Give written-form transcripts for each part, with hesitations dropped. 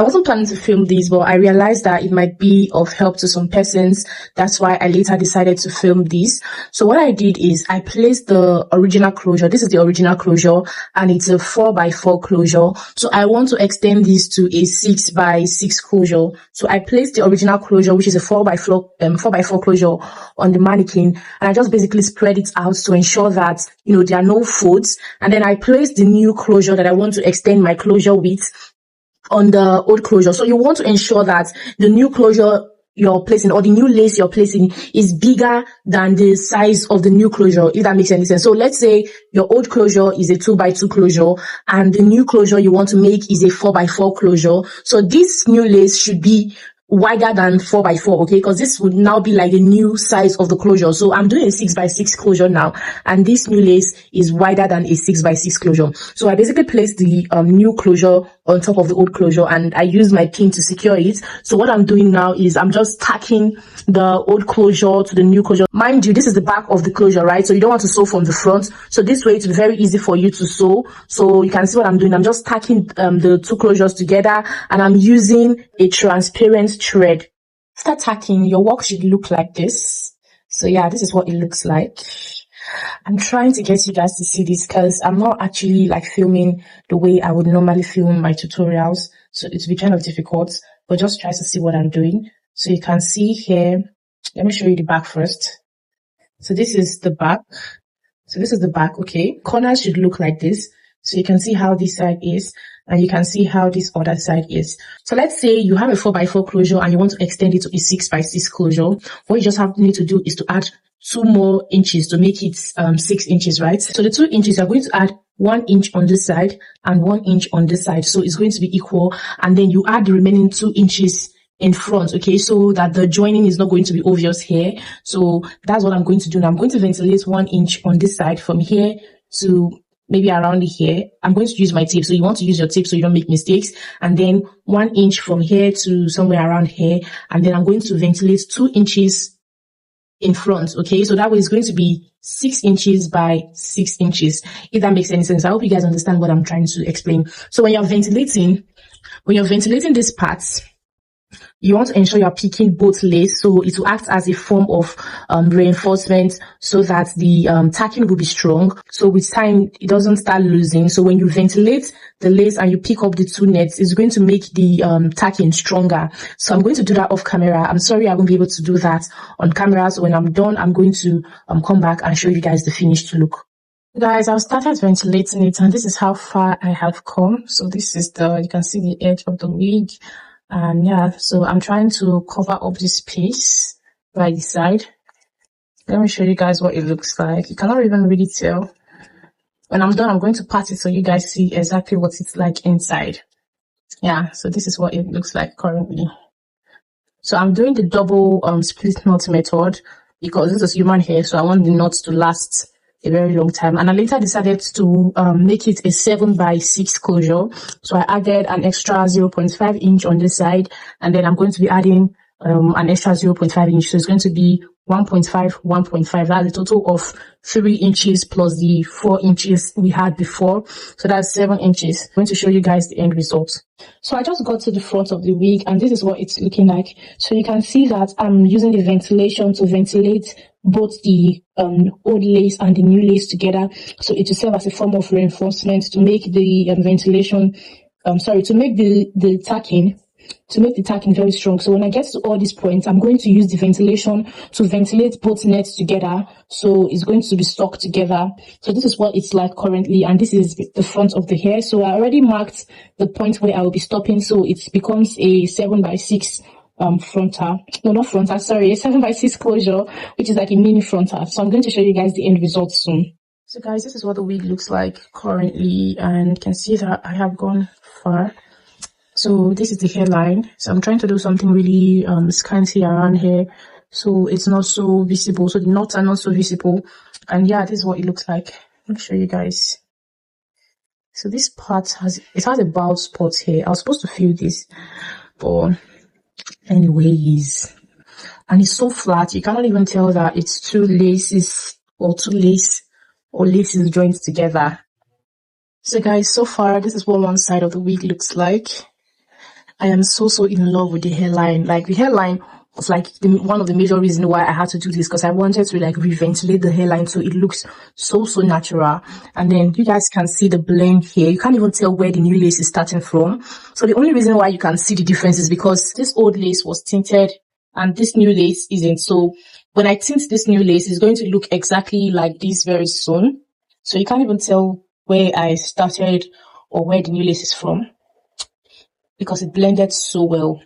I wasn't planning to film this, but I realized that it might be of help to some persons. That's why I later decided to film this. So what I did is I placed the original closure. This is the original closure, and it's a 4x4 closure. So I want to extend this to a 6x6 closure. So I placed the original closure, which is a 4x4 closure, on the mannequin, and I just basically spread it out to ensure that, you know, there are no folds. And then I placed the new closure that I want to extend my closure with on the old closure. So you want to ensure that the new closure you're placing, or the new lace you're placing, is bigger than the size of the new closure, if that makes any sense. So let's say your old closure is a 2x2 closure and the new closure you want to make is a 4x4 closure. So this new lace should be wider than 4x4, okay, because this would now be like the new size of the closure. So I'm doing a 6x6 closure now, and this new lace is wider than a 6x6 closure. So I basically placed the new closure on top of the old closure, and I use my pin to secure it. So what I'm doing now is I'm just tacking the old closure to the new closure. Mind you, this is the back of the closure, right? So you don't want to sew from the front. So this way it's very easy for you to sew. So you can see what I'm doing. I'm just tacking the two closures together, and I'm using a transparent thread. After tacking, your work should look like this. So yeah, this is what it looks like. I'm trying to get you guys to see this because I'm not actually like filming the way I would normally film my tutorials, so it's be kind of difficult, but just try to see what I'm doing. So you can see here, let me show you the back first. So this is the back. So this is the back, okay? Corners should look like this. So you can see how this side is, and you can see how this other side is. So let's say you have a 4x4 closure and you want to extend it to a 6x6 closure. What you just need to do is to add 2 more inches to make it 6 inches, right? So the 2 inches, you're going to add 1 inch on this side and 1 inch on this side. So it's going to be equal. And then you add the remaining 2 inches in front, okay, so that the joining is not going to be obvious here. So that's what I'm going to do now. I'm going to ventilate 1 inch on this side from here to maybe around here. I'm going to use my tape. So you want to use your tape so you don't make mistakes. And then 1 inch from here to somewhere around here. And then I'm going to ventilate 2 inches in front, okay? So that way it's going to be 6 inches by 6 inches, if that makes any sense. I hope you guys understand what I'm trying to explain. So when you're ventilating this part, you want to ensure you're picking both lace, so it will act as a form of reinforcement so that the tacking will be strong. So with time, it doesn't start losing. So when you ventilate the lace and you pick up the 2 nets, it's going to make the tacking stronger. So I'm going to do that off camera. I'm sorry I won't be able to do that on camera. So when I'm done, I'm going to come back and show you guys the finished look. Guys, I've started ventilating it, and this is how far I have come. So this is you can see the edge of the wig. And yeah, so I'm trying to cover up this space by the side. Let me show you guys what it looks like. You cannot even really tell. When I'm done, I'm going to pat it so you guys see exactly what it's like inside. Yeah, so this is what it looks like currently. So I'm doing the double split knot method because this is human hair, so I want the knots to last a very long time. And I later decided to make it a 7x6 closure. So I added an extra 0.5 inch on this side, and then I'm going to be adding an extra 0.5 inch. So it's going to be 1.5, 1.5. That's a total of 3 inches plus the 4 inches we had before. So that's 7 inches. I'm going to show you guys the end result. So I just got to the front of the wig, and this is what it's looking like. So you can see that I'm using the ventilation to ventilate both the old lace and the new lace together. So it will serve as a form of reinforcement to make the ventilation, to make the tacking very strong. So when I get to all these points, I'm going to use the ventilation to ventilate both nets together. So it's going to be stuck together. So this is what it's like currently, and this is the front of the hair. So I already marked the point where I will be stopping, so it becomes a 7x6 frontal. No, not frontal, sorry, a 7x6 closure, which is like a mini frontal. So I'm going to show you guys the end result soon. So guys, this is what the wig looks like currently, and you can see that I have gone far. So this is the hairline. So I'm trying to do something really scanty around here, so it's not so visible. So the knots are not so visible. And yeah, this is what it looks like. Let me show you guys. So this part has a bald spot here. I was supposed to fill this, but anyways, and it's so flat you cannot even tell that it's two laces or laces joined together. So guys, so far this is what one side of the wig looks like. I am so in love with the hairline. Like the hairline was like one of the major reasons why I had to do this, because I wanted to like reventilate the hairline so it looks so natural. And then you guys can see the blend here. You can't even tell where the new lace is starting from. So the only reason why you can see the difference is because this old lace was tinted and this new lace isn't. So when I tint this new lace, it's going to look exactly like this very soon. So you can't even tell where I started or where the new lace is from, because it blended so well.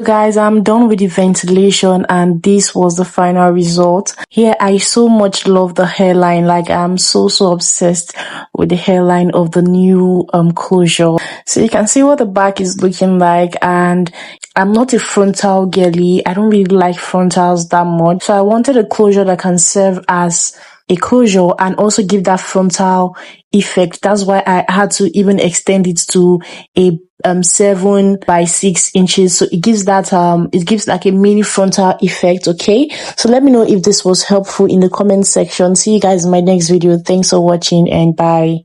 Guys, I'm done with the ventilation and this was the final result. Here, I so much love the hairline. Like, I'm so obsessed with the hairline of the new closure. So you can see what the back is looking like, and I'm not a frontal girly. I don't really like frontals that much. So I wanted a closure that can serve as a closure and also give that frontal effect. That's why I had to even extend it to a 7 by 6 inches. So it gives that it gives like a mini frontal effect. Okay, so let me know if this was helpful in the comment section. See you guys in my next video. Thanks for watching and bye.